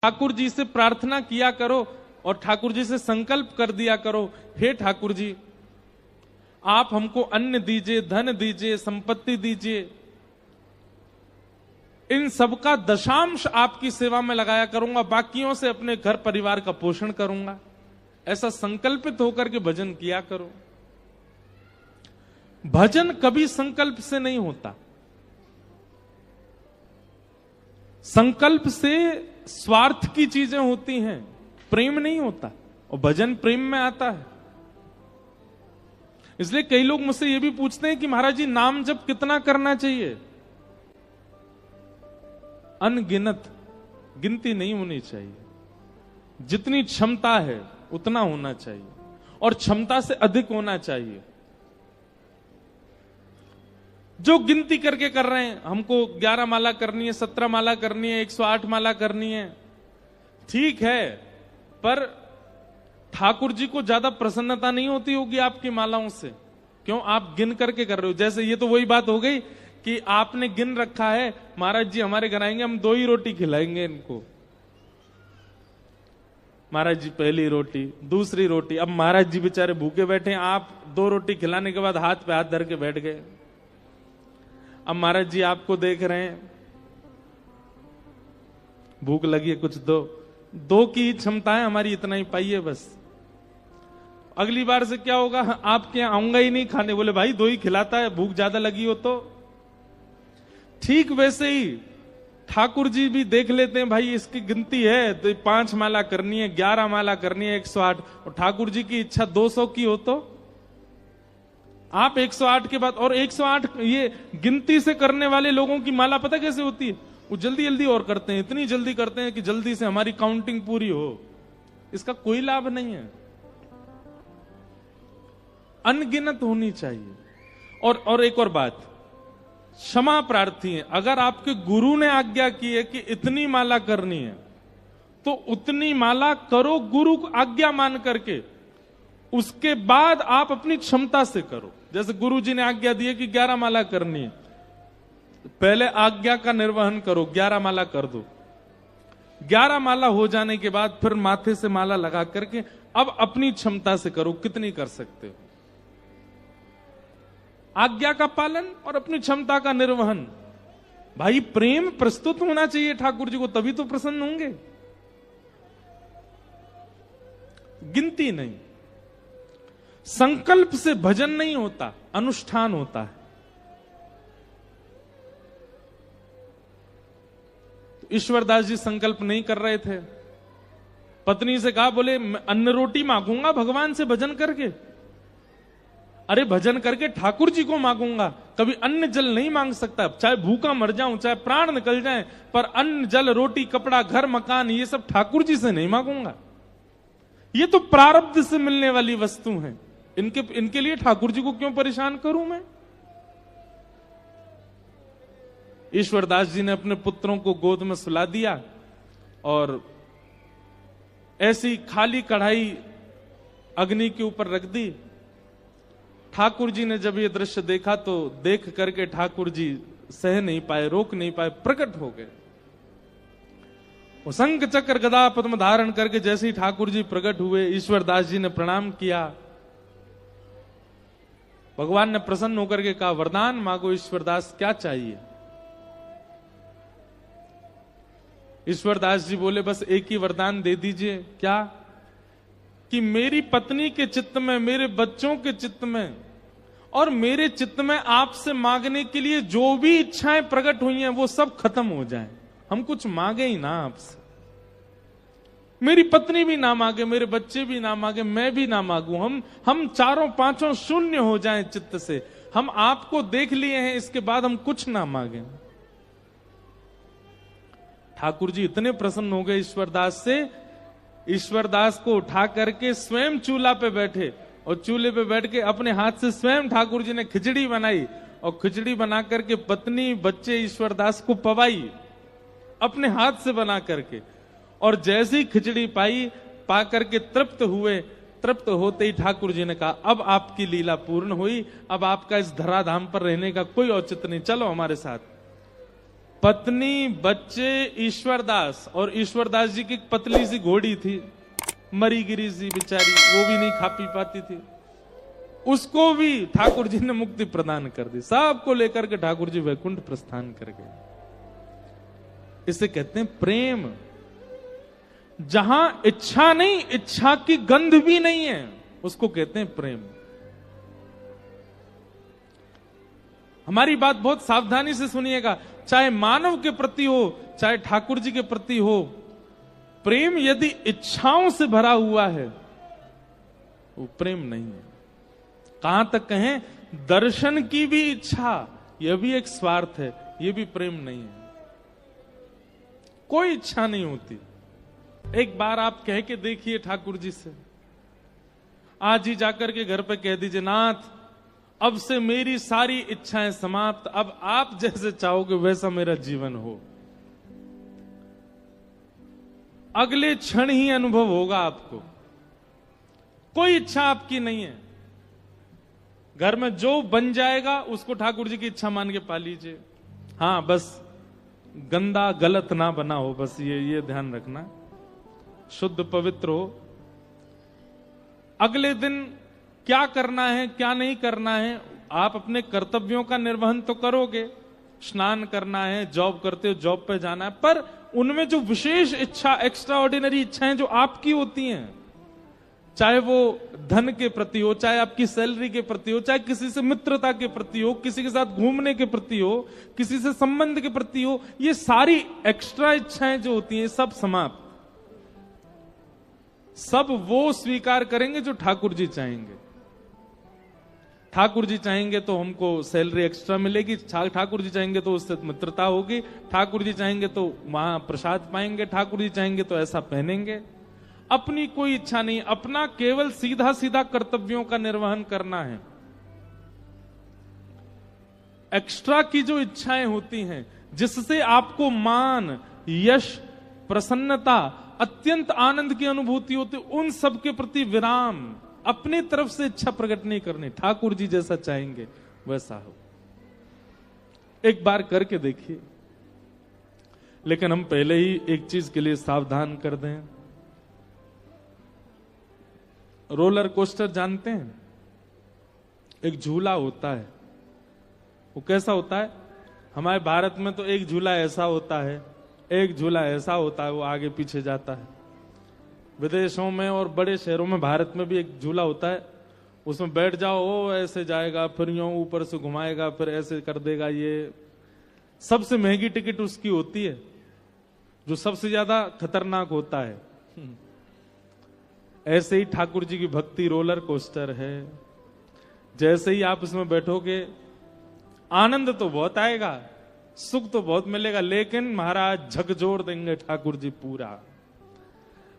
ठाकुर जी से प्रार्थना किया करो और ठाकुर जी से संकल्प कर दिया करो, हे ठाकुर जी आप हमको अन्न दीजिए, धन दीजिए, संपत्ति दीजिए, इन सबका दशांश आपकी सेवा में लगाया करूंगा, बाकियों से अपने घर परिवार का पोषण करूंगा। ऐसा संकल्पित होकर के भजन किया करो। भजन कभी संकल्प से नहीं होता। संकल्प से स्वार्थ की चीजें होती हैं, प्रेम नहीं होता, और भजन प्रेम में आता है। इसलिए कई लोग मुझसे ये भी पूछते हैं कि महाराज जी नाम जप कितना करना चाहिए। अनगिनत, गिनती नहीं होनी चाहिए। जितनी क्षमता है उतना होना चाहिए, और क्षमता से अधिक होना चाहिए। जो गिनती करके कर रहे हैं, हमको 11 माला करनी है, 17 माला करनी है, 108 माला करनी है, ठीक है, पर ठाकुर जी को ज्यादा प्रसन्नता नहीं होती होगी आपकी मालाओं से। क्यों? आप गिन करके कर रहे हो। जैसे ये तो वही बात हो गई कि आपने गिन रखा है, महाराज जी हमारे घर आएंगे, हम 2 ही रोटी खिलाएंगे इनको। महाराज जी पहली रोटी, दूसरी रोटी। अब महाराज जी बेचारे भूखे बैठे हैं, आप 2 रोटी खिलाने के बाद हाथ पे हाथ धर के बैठ गए। अब महाराज जी आपको देख रहे हैं, भूख लगी है, कुछ दो की ही क्षमता है हमारी, इतना ही पाइए बस। अगली बार से क्या होगा, आपके यहां आऊंगा ही नहीं खाने। बोले भाई 2 ही खिलाता है, भूख ज्यादा लगी हो तो। ठीक वैसे ही ठाकुर जी भी देख लेते हैं, भाई इसकी गिनती है तो 5 माला करनी है, 11 माला करनी है, 108, और ठाकुर जी की इच्छा 200 की हो तो आप 108 के बाद, और 108 ये गिनती से करने वाले लोगों की माला पता कैसे होती है? वो जल्दी जल्दी और करते हैं, इतनी जल्दी करते हैं कि जल्दी से हमारी काउंटिंग पूरी हो। इसका कोई लाभ नहीं है। अनगिनत होनी चाहिए। और एक और बात, क्षमा प्रार्थी है। अगर आपके गुरु ने आज्ञा की है कि इतनी माला करनी है तो उतनी माला करो, गुरु को आज्ञा मान करके। उसके बाद आप अपनी क्षमता से करो। जैसे गुरु जी ने आज्ञा दी है कि 11 माला करनी है, पहले आज्ञा का निर्वहन करो, 11 माला कर दो। 11 माला हो जाने के बाद फिर माथे से माला लगा करके अब अपनी क्षमता से करो, कितनी कर सकते हो। आज्ञा का पालन और अपनी क्षमता का निर्वहन। भाई प्रेम प्रस्तुत होना चाहिए ठाकुर जी को, तभी तो प्रसन्न होंगे, गिनती नहीं। संकल्प से भजन नहीं होता, अनुष्ठान होता है। ईश्वरदास जी संकल्प नहीं कर रहे थे। पत्नी से कहा, बोले अन्न रोटी मांगूंगा भगवान से भजन करके। अरे भजन करके ठाकुर जी को मांगूंगा, कभी अन्न जल नहीं मांग सकता। चाहे भूखा मर जाऊं, चाहे प्राण निकल जाए, पर अन्न जल रोटी कपड़ा घर मकान ये सब ठाकुर जी से नहीं मांगूंगा। ये तो प्रारब्ध से मिलने वाली वस्तु हैं, इनके लिए ठाकुर जी को क्यों परेशान करूं मैं। ईश्वरदास जी ने अपने पुत्रों को गोद में सुला दिया और ऐसी खाली कढ़ाई अग्नि के ऊपर रख दी। ठाकुर जी ने जब ये दृश्य देखा तो देख करके ठाकुर जी सह नहीं पाए, रोक नहीं पाए, प्रकट हो गए। वो शंख चक्र गदा पद्म धारण करके जैसे ही ठाकुर जी प्रकट हुए, ईश्वरदास जी ने प्रणाम किया। भगवान ने प्रसन्न होकर के कहा, वरदान मांगो ईश्वरदास, क्या चाहिए। ईश्वरदास जी बोले, बस एक ही वरदान दे दीजिए। क्या? कि मेरी पत्नी के चित्त में, मेरे बच्चों के चित्त में और मेरे चित्त में आपसे मांगने के लिए जो भी इच्छाएं प्रकट हुई हैं वो सब खत्म हो जाएं। हम कुछ मांगे ही ना आपसे। मेरी पत्नी भी ना मांगे, मेरे बच्चे भी ना मांगे, मैं भी ना मांगू। हम चारों पांचों शून्य हो जाएं चित्त से। हम आपको देख लिए हैं, इसके बाद हम कुछ ना मांगे। ठाकुर जी इतने प्रसन्न हो गए ईश्वरदास से, ईश्वरदास को उठा करके स्वयं चूल्हा पे बैठे और चूल्हे पे बैठ के अपने हाथ से स्वयं ठाकुर जी ने खिचड़ी बनाई और खिचड़ी बना करके पत्नी बच्चे ईश्वरदास को पवाई अपने हाथ से बना करके। और जैसी खिचड़ी पा करके तृप्त हुए, तृप्त होते ही ठाकुर जी ने कहा, अब आपकी लीला पूर्ण हुई, अब आपका इस धराधाम पर रहने का कोई औचित्य नहीं, चलो हमारे साथ। पत्नी, बच्चे, ईश्वरदास, और ईश्वरदास जी की एक पतली सी घोड़ी थी, मरी गिरी सी बेचारी, वो भी नहीं खा पी पाती थी, उसको भी ठाकुर जी ने मुक्ति प्रदान कर दी। सबको लेकर के ठाकुर जी वैकुंठ प्रस्थान कर गए। इसे कहते हैं प्रेम। जहां इच्छा नहीं, इच्छा की गंध भी नहीं है, उसको कहते हैं प्रेम। हमारी बात बहुत सावधानी से सुनिएगा, चाहे मानव के प्रति हो, चाहे ठाकुर जी के प्रति हो, प्रेम यदि इच्छाओं से भरा हुआ है वो प्रेम नहीं है। कहां तक कहें, दर्शन की भी इच्छा, यह भी एक स्वार्थ है, यह भी प्रेम नहीं है। कोई इच्छा नहीं होती। एक बार आप कह के देखिए ठाकुर जी से, आज ही जाकर के घर पे कह दीजिए, नाथ अब से मेरी सारी इच्छाएं समाप्त, अब आप जैसे चाहोगे वैसा मेरा जीवन हो। अगले क्षण ही अनुभव होगा आपको, कोई इच्छा आपकी नहीं है। घर में जो बन जाएगा उसको ठाकुर जी की इच्छा मान के पा लीजिए। हाँ, बस गंदा गलत ना बना हो, बस ये ध्यान रखना, शुद्ध पवित्र हो। अगले दिन क्या करना है क्या नहीं करना है, आप अपने कर्तव्यों का निर्वहन तो करोगे, स्नान करना है, जॉब करते हो जॉब पे जाना है, पर उनमें जो विशेष इच्छा, एक्स्ट्रा ऑर्डिनरी इच्छाएं जो आपकी होती हैं, चाहे वो धन के प्रति हो, चाहे आपकी सैलरी के प्रति हो, चाहे किसी से मित्रता के प्रति हो, किसी के साथ घूमने के प्रति हो, किसी से संबंध के प्रति हो, ये सारी एक्स्ट्रा इच्छाएं जो होती हैं सब समाप्त। सब वो स्वीकार करेंगे जो ठाकुर जी चाहेंगे। ठाकुर जी चाहेंगे तो हमको सैलरी एक्स्ट्रा मिलेगी, ठाकुर जी चाहेंगे तो उससे मित्रता होगी, ठाकुर जी चाहेंगे तो वहां प्रसाद पाएंगे, ठाकुर जी चाहेंगे तो ऐसा पहनेंगे। अपनी कोई इच्छा नहीं, अपना केवल सीधा सीधा कर्तव्यों का निर्वहन करना है। एक्स्ट्रा की जो इच्छाएं होती हैं, जिससे आपको मान, यश, प्रसन्नता, अत्यंत आनंद की अनुभूति होती, उन सब के प्रति विराम, अपनी तरफ से इच्छा प्रकट नहीं करनी, ठाकुर जी जैसा चाहेंगे वैसा हो। एक बार करके देखिए। लेकिन हम पहले ही एक चीज के लिए सावधान कर दें, रोलर कोस्टर जानते हैं, एक झूला होता है, वो कैसा होता है, हमारे भारत में तो एक झूला ऐसा होता है, एक झूला ऐसा होता है, वो आगे पीछे जाता है। विदेशों में और बड़े शहरों में, भारत में भी एक झूला होता है, उसमें बैठ जाओ वो ऐसे जाएगा, फिर यूं ऊपर से घुमाएगा, फिर ऐसे कर देगा। ये सबसे महंगी टिकट उसकी होती है, जो सबसे ज्यादा खतरनाक होता है। ऐसे ही ठाकुर जी की भक्ति रोलर कोस्टर है। जैसे ही आप इसमें बैठोगे, आनंद तो बहुत आएगा, सुख तो बहुत मिलेगा, लेकिन महाराज झकझोर देंगे ठाकुर जी पूरा।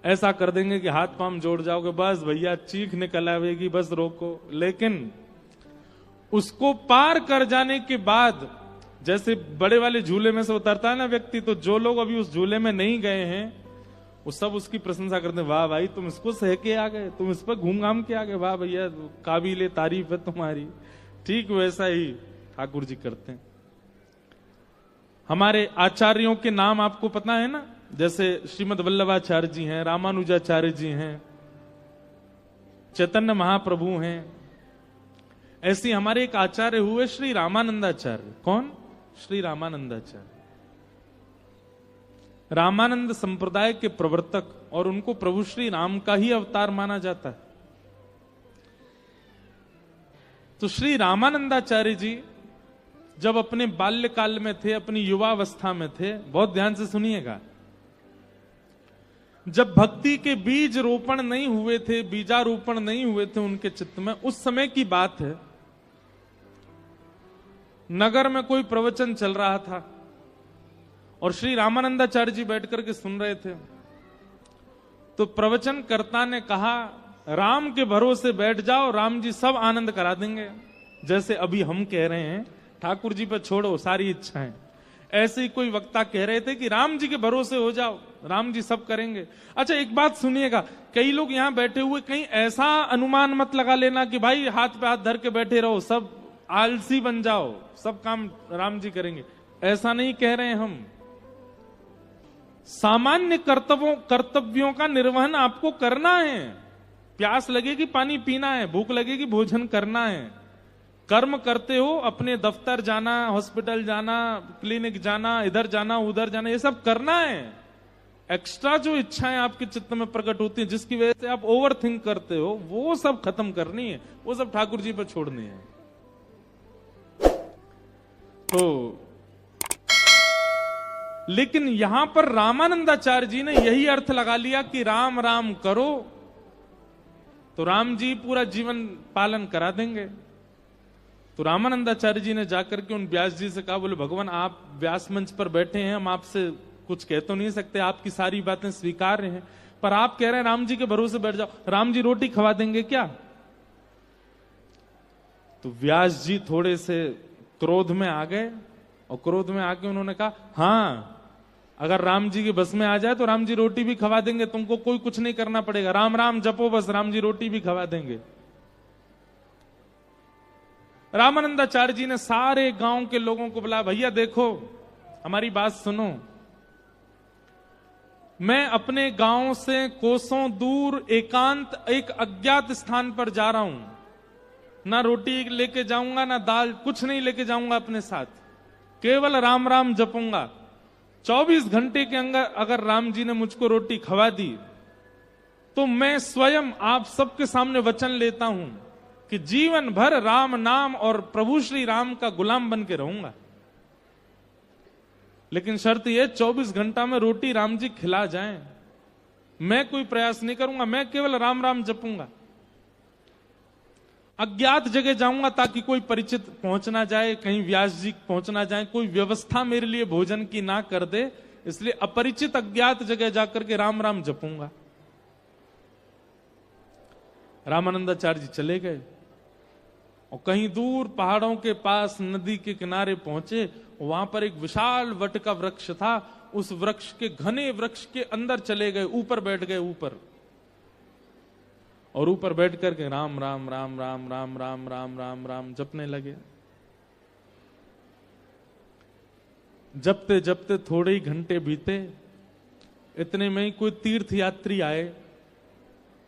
ऐसा कर देंगे कि हाथ पांव जोड़ जाओगे, बस भैया चीख निकल आएगी, बस रोको। लेकिन उसको पार कर जाने के बाद, जैसे बड़े वाले झूले में से उतरता है ना व्यक्ति, तो जो लोग अभी उस झूले में नहीं गए हैं वो सब उसकी प्रशंसा करते हैं, वाह भाई तुम इसको सह के आ गए, तुम इस पर घूम घाम के आ गए, वाह भैया काबिले तारीफ है तुम्हारी। ठीक वैसा ही ठाकुर जी करते हैं। हमारे आचार्यों के नाम आपको पता है ना, जैसे श्रीमद वल्लभाचार्य जी हैं, रामानुजाचार्य जी हैं, चैतन्य महाप्रभु हैं। ऐसे हमारे एक आचार्य हुए श्री रामानंदाचार्य। कौन? श्री रामानंदाचार्य, रामानंद संप्रदाय के प्रवर्तक, और उनको प्रभु श्री राम का ही अवतार माना जाता है। तो श्री रामानंदाचार्य जी जब अपने बाल्यकाल में थे, अपनी युवावस्था में थे, बहुत ध्यान से सुनिएगा, जब भक्ति के बीज रोपण नहीं हुए थे, बीजारोपण नहीं हुए थे उनके चित्त में, उस समय की बात है। नगर में कोई प्रवचन चल रहा था और श्री रामानंदाचार्य जी बैठ करके सुन रहे थे। तो प्रवचनकर्ता ने कहा, राम के भरोसे बैठ जाओ, राम जी सब आनंद करा देंगे। जैसे अभी हम कह रहे हैं ठाकुर जी पर छोड़ो सारी इच्छाएं, ऐसे ही कोई वक्ता कह रहे थे कि राम जी के भरोसे हो जाओ, राम जी सब करेंगे। अच्छा एक बात सुनिएगा, कई लोग यहां बैठे हुए, कहीं ऐसा अनुमान मत लगा लेना कि भाई हाथ पे हाथ धर के बैठे रहो, सब आलसी बन जाओ, सब काम राम जी करेंगे। ऐसा नहीं कह रहे हम। सामान्य कर्तव्यों का निर्वहन आपको करना है। प्यास लगेगी पानी पीना है, भूख लगेगी भोजन करना है। कर्म करते हो, अपने दफ्तर जाना, हॉस्पिटल जाना, क्लिनिक जाना, इधर जाना उधर जाना, ये सब करना है। एक्स्ट्रा जो इच्छाएं आपके चित्त में प्रकट होती हैं, जिसकी वजह से आप ओवर थिंक करते हो, वो सब खत्म करनी है, वो सब ठाकुर जी पर छोड़नी है। तो लेकिन यहां पर रामानंदाचार्य जी ने यही अर्थ लगा लिया कि राम राम करो तो राम जी पूरा जीवन पालन करा देंगे। तो रामानंदाचार्य जी ने जाकर के उन व्यास जी से कहा, बोले भगवान आप व्यास मंच पर बैठे हैं, हम आपसे कुछ कह तो नहीं सकते, आपकी सारी बातें स्वीकार्य हैं, पर आप कह रहे हैं राम जी के भरोसे बैठ जाओ, राम जी रोटी खवा देंगे क्या? तो व्यास जी थोड़े से क्रोध में आ गए, और क्रोध में आके उन्होंने कहा, हां अगर राम जी के बस में आ जाए तो राम जी रोटी भी खवा देंगे, तुमको कोई कुछ नहीं करना पड़ेगा, राम राम जपो बस, राम जी रोटी भी खवा देंगे। रामानंदाचार्य जी ने सारे गांव के लोगों को बुलाया, भैया देखो हमारी बात सुनो, मैं अपने गांव से कोसों दूर एकांत एक अज्ञात स्थान पर जा रहा हूं, ना रोटी लेके जाऊंगा ना दाल, कुछ नहीं लेके जाऊंगा अपने साथ, केवल राम राम जपूंगा। 24 घंटे के अंदर अगर राम जी ने मुझको रोटी खवा दी तो मैं स्वयं आप सबके सामने वचन लेता हूं कि जीवन भर राम नाम और प्रभु श्री राम का गुलाम बन के रहूंगा। लेकिन शर्त यह 24 घंटा में रोटी राम जी खिला जाएं, मैं कोई प्रयास नहीं करूंगा, मैं केवल राम राम जपूंगा। अज्ञात जगह जाऊंगा ताकि कोई परिचित पहुंच ना जाए, कहीं व्यास जी पहुंच ना जाए, कोई व्यवस्था मेरे लिए भोजन की ना कर दे, इसलिए अपरिचित अज्ञात जगह जाकर के राम राम जपूंगा। रामानंदाचार्य जी चले गए और कहीं दूर पहाड़ों के पास नदी के किनारे पहुंचे, वहां पर एक विशाल वट का वृक्ष था, उस वृक्ष के घने वृक्ष के अंदर चले गए, ऊपर बैठ गए ऊपर, और ऊपर बैठ करके राम राम राम राम राम राम राम राम राम जपने लगे। जपते जपते थोड़े ही घंटे बीते, इतने में ही कोई तीर्थ यात्री आए,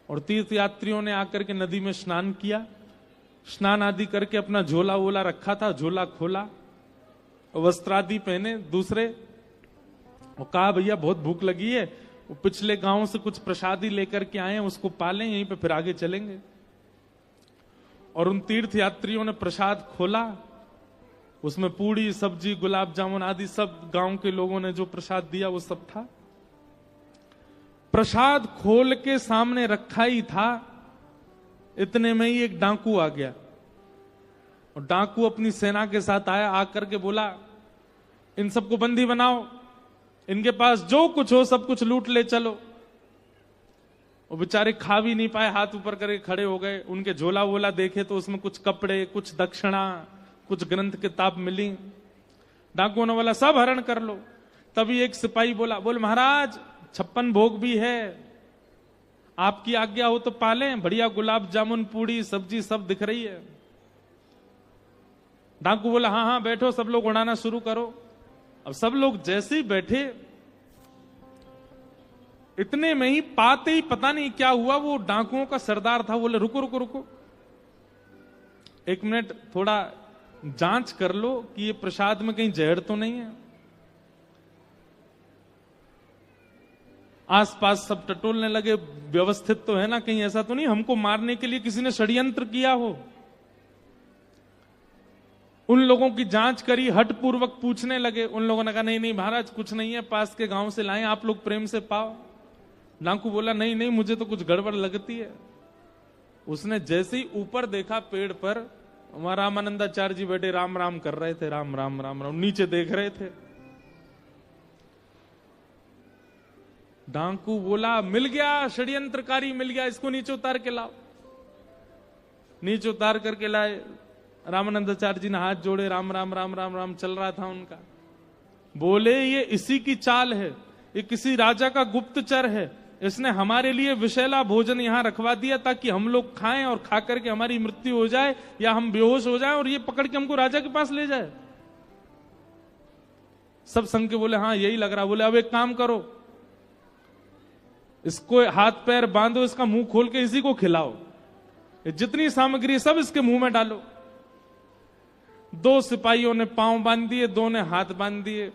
और तीर्थ यात्रियों ने आकर के नदी में स्नान किया, स्नान आदि करके अपना झोला वोला रखा था, झोला खोला, वस्त्रादि पहने दूसरे, और कहा भैया बहुत भूख लगी है, वो पिछले गांव से कुछ प्रसादी लेकर के आए हैं, उसको पालें, यहीं पे फिर आगे चलेंगे। और उन तीर्थ यात्रियों ने प्रसाद खोला, उसमें पूड़ी सब्जी गुलाब जामुन आदि सब गांव के लोगों ने जो प्रसाद दिया वो सब था। प्रसाद खोल के सामने रखा ही था, इतने में ही एक डाकू आ गया, और डाकू अपनी सेना के साथ आया, आकर के बोला इन सबको बंदी बनाओ, इनके पास जो कुछ हो सब कुछ लूट ले चलो। वो बेचारे खा भी नहीं पाए, हाथ ऊपर करके खड़े हो गए। उनके झोला वोला देखे तो उसमें कुछ कपड़े, कुछ दक्षिणा, कुछ ग्रंथ किताब मिली। डाकुओं ने बोला सब हरण कर लो। तभी एक सिपाही बोला, बोल महाराज 56 भोग भी है, आपकी आज्ञा हो तो पालें, बढ़िया गुलाब जामुन पूड़ी सब्जी सब दिख रही है। डाकू बोला हाँ हाँ बैठो, सब लोग उड़ाना शुरू करो। अब सब लोग जैसे ही बैठे, इतने में ही पाते ही पता नहीं क्या हुआ, वो डाकुओं का सरदार था, बोले रुको रुको रुको, 1 मिनट थोड़ा जांच कर लो कि ये प्रसाद में कहीं जहर तो नहीं है। आसपास सब टटोलने लगे, व्यवस्थित तो है ना, कहीं ऐसा तो नहीं हमको मारने के लिए किसी ने षड्यंत्र किया हो। उन लोगों की जांच करी, हट पूर्वक पूछने लगे। उन लोगों ने कहा नहीं नहीं महाराज कुछ नहीं है, पास के गांव से लाए, आप लोग प्रेम से पाओ। डाकू बोला नहीं नहीं मुझे तो कुछ गड़बड़ लगती है। उसने जैसे ही ऊपर देखा पेड़ पर, वहां रामानंदाचार्य जी बैठे राम राम कर रहे थे, राम राम राम राम, नीचे देख रहे थे। डाकू बोला मिल गया, षड्यंत्रकारी मिल गया, इसको नीचे उतार के लाओ। नीचे उतार करके लाए। रामानंदाचार्य जी ने हाथ जोड़े, राम राम राम राम राम चल रहा था उनका। बोले ये इसी की चाल है, ये किसी राजा का गुप्तचर है, इसने हमारे लिए विषैला भोजन यहां रखवा दिया ताकि हम लोग खाएं और खा करके हमारी मृत्यु हो जाए या हम बेहोश हो जाएं और ये पकड़ के हमको राजा के पास ले जाए। सब संग के बोले हाँ यही लग रहा। बोले अब एक काम करो, इसको हाथ पैर बांधो, इसका मुंह खोल के इसी को खिलाओ, जितनी सामग्री सब इसके मुंह में डालो। 2 सिपाहियों ने पांव बांध दिए, 2 ने हाथ बांध दिए।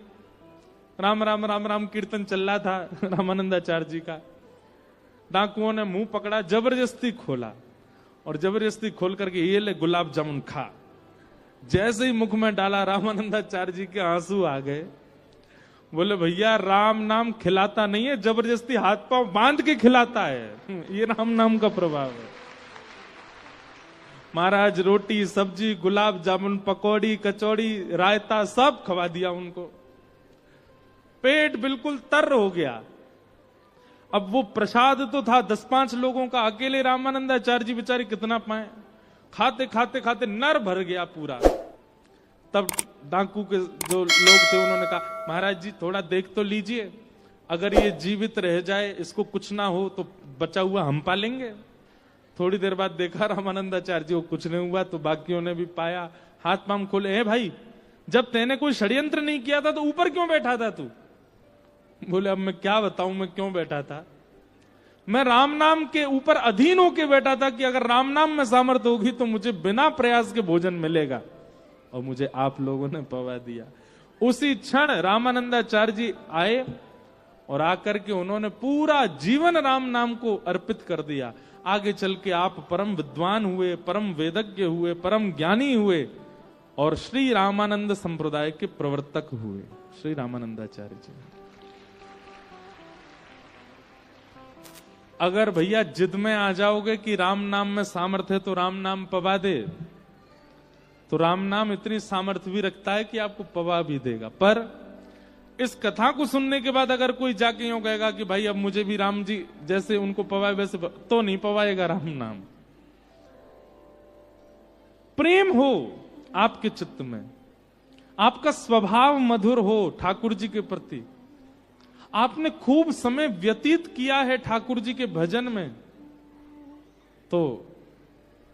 राम राम राम राम कीर्तन चल रहा था रामानंदाचार्य जी का। डाकुओं ने मुंह पकड़ा, जबरदस्ती खोला, और जबरदस्ती खोल करके ये ले गुलाब जामुन खा। जैसे ही मुख में डाला, रामानंदाचार्य जी के आंसू आ गए। बोले भैया राम नाम खिलाता नहीं है, जबरदस्ती हाथ पांव बांध के खिलाता है, ये राम नाम का प्रभाव है। महाराज रोटी सब्जी गुलाब जामुन पकौड़ी कचौड़ी रायता सब खवा दिया उनको। पेट बिल्कुल तर हो गया। अब वो प्रसाद तो था 10-5 लोगों का, अकेले रामानंदाचार्य जी बेचारे कितना पाए। खाते खाते खाते नर भर गया पूरा। तब डाकू के जो लोग थे उन्होंने कहा महाराज जी थोड़ा देख तो लीजिए, अगर ये जीवित रह जाए, इसको कुछ ना हो तो बचा हुआ हम पालेंगे। थोड़ी देर बाद देखा रामानंदाचार्य जी को कुछ नहीं हुआ, तो बाकियों ने भी पाया। हाथ पांव खोले, हे भाई जब तेने कोई षड्यंत्र नहीं किया था तो ऊपर क्यों बैठा था तू? बोले अब मैं क्या बताऊं मैं क्यों बैठा था। मैं राम नाम के ऊपर अधीन होके बैठा था कि अगर राम नाम में सामर्थ्य होगी तो मुझे बिना प्रयास के भोजन मिलेगा, और मुझे आप लोगों ने पवा दिया। उसी क्षण रामानंदाचार्य जी आए और आकर के उन्होंने पूरा जीवन राम नाम को अर्पित कर दिया। आगे चल के आप परम विद्वान हुए, परम वेदज्ञ हुए, परम ज्ञानी हुए, और श्री रामानंद संप्रदाय के प्रवर्तक हुए श्री रामानंदाचार्य जी। अगर भैया जिद में आ जाओगे कि राम नाम में सामर्थ्य है तो राम नाम पवा दे, तो राम नाम इतनी सामर्थ्य भी रखता है कि आपको पवा भी देगा। पर इस कथा को सुनने के बाद अगर कोई जाके यूं कहेगा कि भाई अब मुझे भी राम जी जैसे उनको पवाए वैसे तो नहीं पवाएगा राम नाम। प्रेम हो आपके चित्त में, आपका स्वभाव मधुर हो ठाकुर जी के प्रति, आपने खूब समय व्यतीत किया है ठाकुर जी के भजन में, तो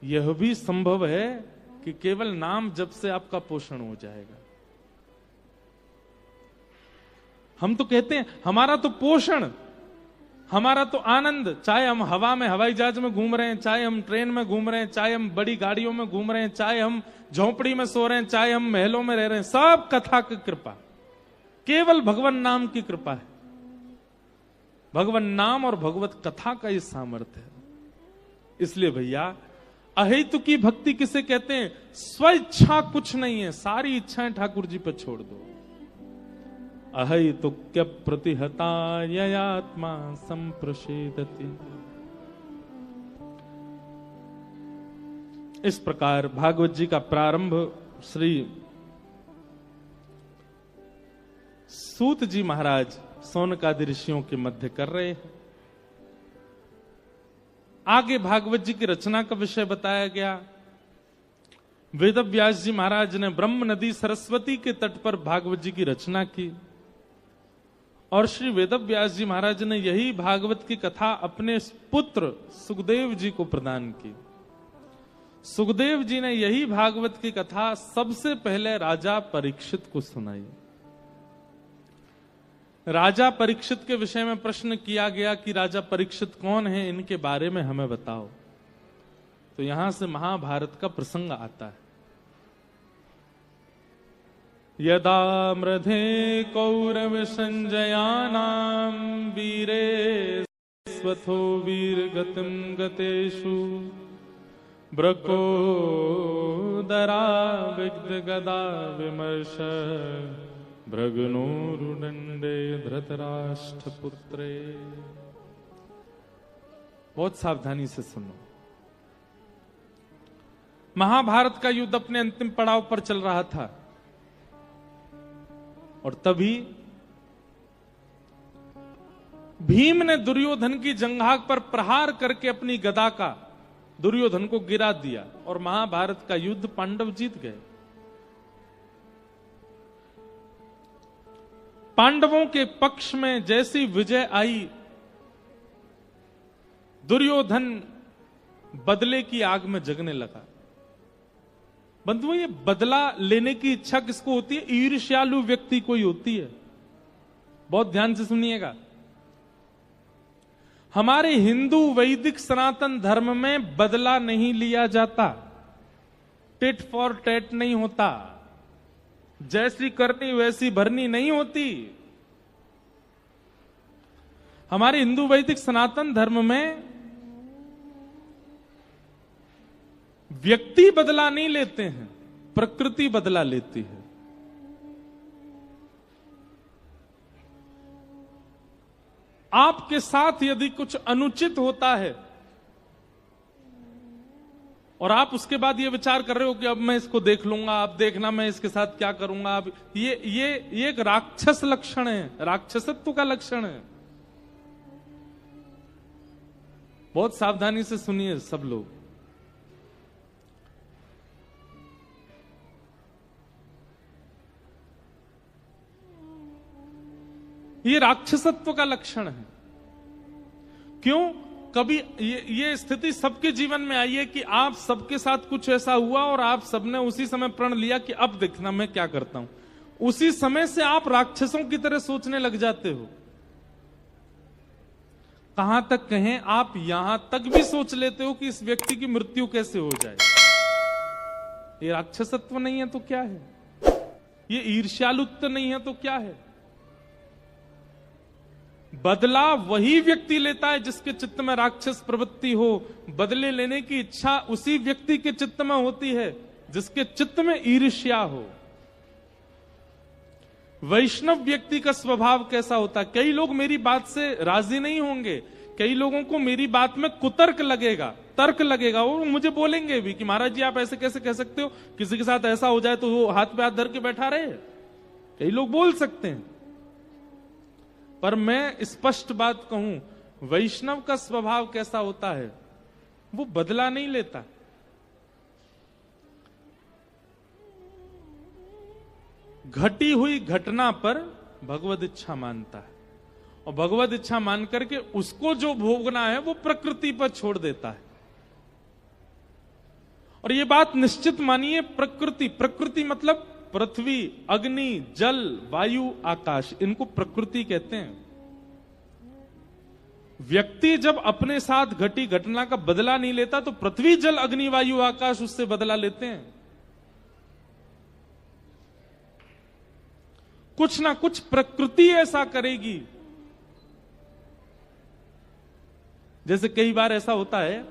यह भी संभव है कि केवल नाम जप से आपका पोषण हो जाएगा। हम तो कहते हैं हमारा तो पोषण, हमारा तो आनंद, चाहे हम हवा में हवाई जहाज में घूम रहे हैं, चाहे हम ट्रेन में घूम रहे हैं, चाहे हम बड़ी गाड़ियों में घूम रहे हैं, चाहे हम झोपड़ी में सो रहे हैं, चाहे हम महलों में रह रहे हैं, सब कथा की कृपा, केवल भगवान नाम की कृपा है। भगवान नाम और भगवत कथा का ये सामर्थ्य है। इसलिए भैया अहेतु की भक्ति किसे कहते हैं? स्वेच्छा कुछ नहीं है, सारी इच्छाएं ठाकुर जी पर छोड़ दो। अहेतु क्या प्रतिहता ययात्मा संप्रषेदति। इस प्रकार भागवत जी का प्रारंभ श्री सूत जी महाराज सौनकादि ऋषियों के मध्य कर रहे हैं। आगे भागवत जी की रचना का विषय बताया गया। वेदव्यास जी महाराज ने ब्रह्म नदी सरस्वती के तट पर भागवत जी की रचना की, और श्री वेदव्यास जी महाराज ने यही भागवत की कथा अपने पुत्र सुखदेव जी को प्रदान की। सुखदेव जी ने यही भागवत की कथा सबसे पहले राजा परीक्षित को सुनाई। राजा परीक्षित के विषय में प्रश्न किया गया कि राजा परीक्षित कौन है, इनके बारे में हमें बताओ। तो यहां से महाभारत का प्रसंग आता है। यदा मृधे कौरव संजयानाम वीरे स्वथो वीर गतिम गतेषु ब्रको दरा विग्ध गदा विमर्श भृगनोरुदंडे धृतराष्ट्र पुत्रे। बहुत सावधानी से सुनो। महाभारत का युद्ध अपने अंतिम पड़ाव पर चल रहा था, और तभी भीम ने दुर्योधन की जंघा पर प्रहार करके अपनी गदा का दुर्योधन को गिरा दिया, और महाभारत का युद्ध पांडव जीत गए। पांडवों के पक्ष में जैसी विजय आई, दुर्योधन बदले की आग में जगने लगा। बंधुओं, ये बदला लेने की इच्छा किसको होती है? ईर्ष्यालु व्यक्ति को ही होती है। बहुत ध्यान से सुनिएगा। हमारे हिंदू वैदिक सनातन धर्म में बदला नहीं लिया जाता, टिट फॉर टैट नहीं होता, जैसी करनी वैसी भरनी नहीं होती। हमारे हिंदू वैदिक सनातन धर्म में व्यक्ति बदला नहीं लेते हैं, प्रकृति बदला लेती है। आपके साथ यदि कुछ अनुचित होता है और आप उसके बाद ये विचार कर रहे हो कि अब मैं इसको देख लूंगा, अब देखना मैं इसके साथ क्या करूंगा, अब ये एक राक्षस लक्षण है, राक्षसत्व का लक्षण है। बहुत सावधानी से सुनिए सब लोग। ये राक्षसत्व का लक्षण है। क्यों? कभी ये स्थिति सबके जीवन में आई है कि आप सबके साथ कुछ ऐसा हुआ और आप सबने उसी समय प्रण लिया कि अब देखना मैं क्या करता हूं। उसी समय से आप राक्षसों की तरह सोचने लग जाते हो। कहां तक कहें, आप यहां तक भी सोच लेते हो कि इस व्यक्ति की मृत्यु कैसे हो जाए। ये राक्षसत्व नहीं है तो क्या है? ये ईर्ष्यालुत्व नहीं है तो क्या है? बदला वही व्यक्ति लेता है जिसके चित्त में राक्षस प्रवृत्ति हो। बदले लेने की इच्छा उसी व्यक्ति के चित्त में होती है जिसके चित्त में ईर्ष्या हो। वैष्णव व्यक्ति का स्वभाव कैसा होता है? कई लोग मेरी बात से राजी नहीं होंगे, कई लोगों को मेरी बात में कुतर्क लगेगा, तर्क लगेगा, और मुझे बोलेंगे भी कि महाराज जी आप ऐसे कैसे कह सकते हो, किसी के साथ ऐसा हो जाए तो वो हाथ पे हाथ धर के बैठा रहे। कई लोग बोल सकते हैं, पर मैं स्पष्ट बात कहूं, वैष्णव का स्वभाव कैसा होता है? वो बदला नहीं लेता। घटी हुई घटना पर भगवद इच्छा मानता है और भगवद इच्छा मान करके उसको जो भोगना है वो प्रकृति पर छोड़ देता है। और ये बात निश्चित मानिए, प्रकृति मतलब पृथ्वी, अग्नि, जल, वायु, आकाश, इनको प्रकृति कहते हैं। व्यक्ति जब अपने साथ घटी घटना का बदला नहीं लेता तो पृथ्वी, जल, अग्नि, वायु, आकाश उससे बदला लेते हैं। कुछ ना कुछ प्रकृति ऐसा करेगी। जैसे कई बार ऐसा होता है,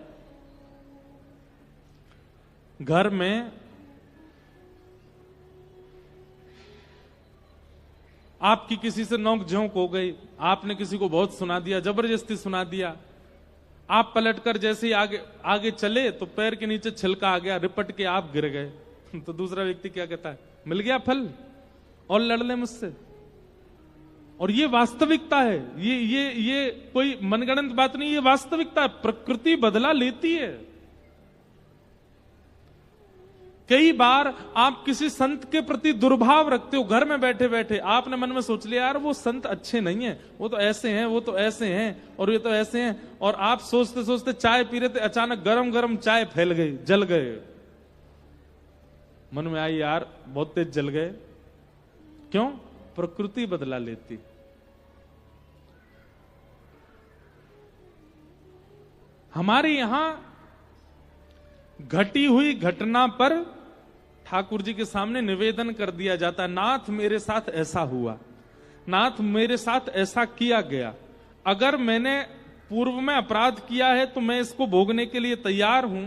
घर में आपकी किसी से नोक झोंक हो गई, आपने किसी को बहुत सुना दिया, जबरदस्ती सुना दिया, आप पलटकर जैसे ही आगे चले तो पैर के नीचे छिलका आ गया, रिपट के आप गिर गए तो दूसरा व्यक्ति क्या कहता है? मिल गया फल, और लड़ ले मुझसे। और ये वास्तविकता है, ये कोई मनगढ़ंत बात नहीं, ये वास्तविकता है। प्रकृति बदला लेती है। कई बार आप किसी संत के प्रति दुर्भाव रखते हो, घर में बैठे बैठे आपने मन में सोच लिया यार वो संत अच्छे नहीं है, वो तो ऐसे हैं, वो तो ऐसे हैं, और ये तो ऐसे हैं, और आप सोचते सोचते चाय पी रहे थे, अचानक गरम गरम चाय फैल गई, जल गए। मन में आई यार बहुत तेज जल गए। क्यों? प्रकृति बदला लेती। हमारे यहां घटी हुई घटना पर ठाकुर जी के सामने निवेदन कर दिया जाता है, नाथ मेरे साथ ऐसा हुआ, नाथ मेरे साथ ऐसा किया गया। अगर मैंने पूर्व में अपराध किया है तो मैं इसको भोगने के लिए तैयार हूं,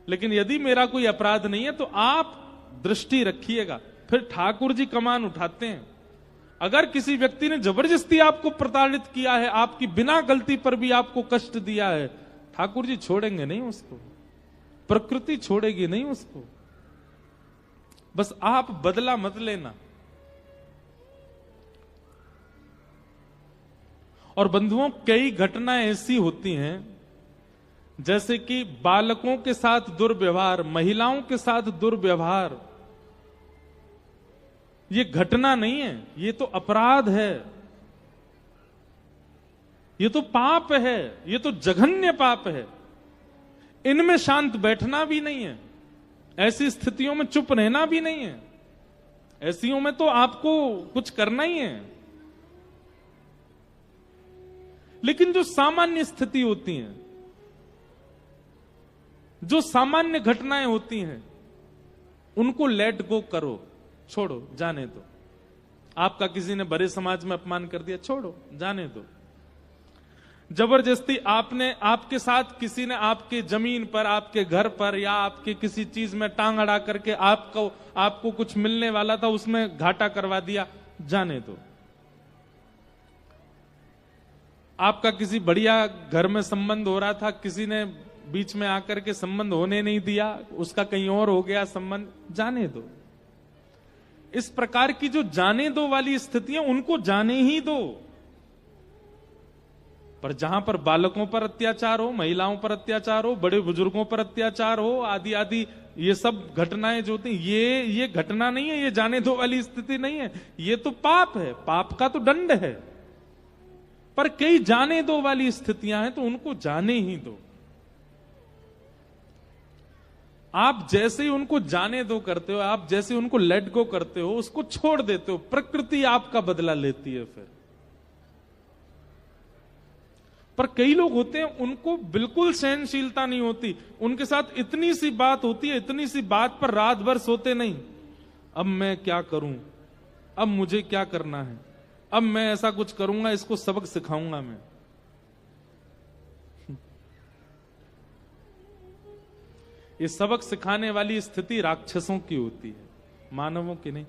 लेकिन यदि मेरा कोई अपराध नहीं है तो आप दृष्टि रखिएगा। फिर ठाकुर जी कमान उठाते हैं। अगर किसी व्यक्ति ने जबरदस्ती आपको प्रताड़ित किया है, आपकी बिना गलती पर भी आपको कष्ट दिया है, ठाकुर जी छोड़ेंगे नहीं उसको, प्रकृति छोड़ेगी नहीं उसको। बस आप बदला मत लेना। और बंधुओं, कई घटनाएं ऐसी होती हैं, जैसे कि बालकों के साथ दुर्व्यवहार, महिलाओं के साथ दुर्व्यवहार, ये घटना नहीं है, ये तो अपराध है, ये तो पाप है, ये तो जघन्य पाप है। इनमें शांत बैठना भी नहीं है, ऐसी स्थितियों में चुप रहना भी नहीं है। ऐसियों में तो आपको कुछ करना ही है। लेकिन जो सामान्य स्थिति होती है, जो सामान्य घटनाएं होती हैं, उनको लेट गो करो, छोड़ो, जाने दो। आपका किसी ने बड़े समाज में अपमान कर दिया, छोड़ो, जाने दो। जबरदस्ती आपके साथ किसी ने आपके जमीन पर, आपके घर पर या आपके किसी चीज में टांग अड़ा करके आपको कुछ मिलने वाला था, उसमें घाटा करवा दिया, जाने दो। आपका किसी बढ़िया घर में संबंध हो रहा था, किसी ने बीच में आकर के संबंध होने नहीं दिया, उसका कहीं और हो गया संबंध, जाने दो। इस प्रकार की जो जाने दो वाली स्थितियां, उनको जाने ही दो। पर जहां पर बालकों पर अत्याचार हो, महिलाओं पर अत्याचार हो, बड़े बुजुर्गों पर अत्याचार हो, आदि आदि, ये सब घटनाएं जो होती, ये घटना नहीं है, ये जाने दो वाली स्थिति नहीं है, ये तो पाप है, पाप का तो दंड है। पर कई जाने दो वाली स्थितियां हैं, तो उनको जाने ही दो। आप जैसे ही उनको जाने दो करते हो, आप जैसे उनको लेट गो करते हो, उसको छोड़ देते हो, प्रकृति आपका बदला लेती है फिर। पर कई लोग होते हैं, उनको बिल्कुल सहनशीलता नहीं होती, उनके साथ इतनी सी बात होती है, इतनी सी बात पर रात भर सोते नहीं। अब मैं क्या करूं, अब मुझे क्या करना है, अब मैं ऐसा कुछ करूंगा, इसको सबक सिखाऊंगा मैं। ये सबक सिखाने वाली स्थिति राक्षसों की होती है, मानवों की नहीं।